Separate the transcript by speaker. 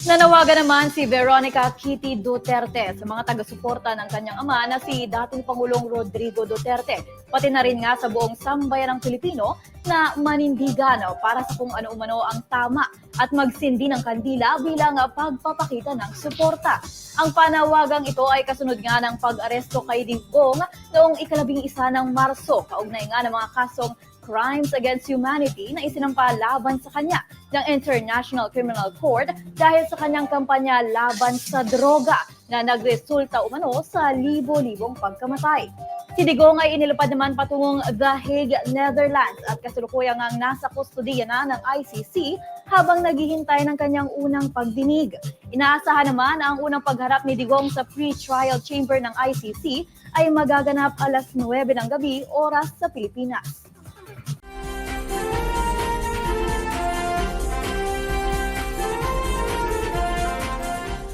Speaker 1: Nanawagan naman si Veronica Kitty Duterte sa mga taga-suporta ng kanyang ama na si dating Pangulong Rodrigo Duterte, pati na rin nga sa buong sambayanang Pilipino na manindigan para sa kung ano-umano ang tama at magsindi ng kandila bilang pagpapakita ng suporta. Ang panawagang ito ay kasunod nga ng pag-aresto kay Digong noong ika-11 ng Marso, kaugnay nga ng mga kasong crimes against humanity na isinampa laban sa kanya ng International Criminal Court dahil sa kanyang kampanya laban sa droga na nagresulta umano sa libo-libong pagkamatay. Si Digong ay inilapad naman patungong The Hague, Netherlands at kasalukuyang ang nasa kustodiya na ng ICC habang naghihintay ng kanyang unang pagdinig. Inaasahan naman na ang unang pagharap ni Digong sa pre-trial chamber ng ICC ay magaganap alas 9 ng gabi oras sa Pilipinas.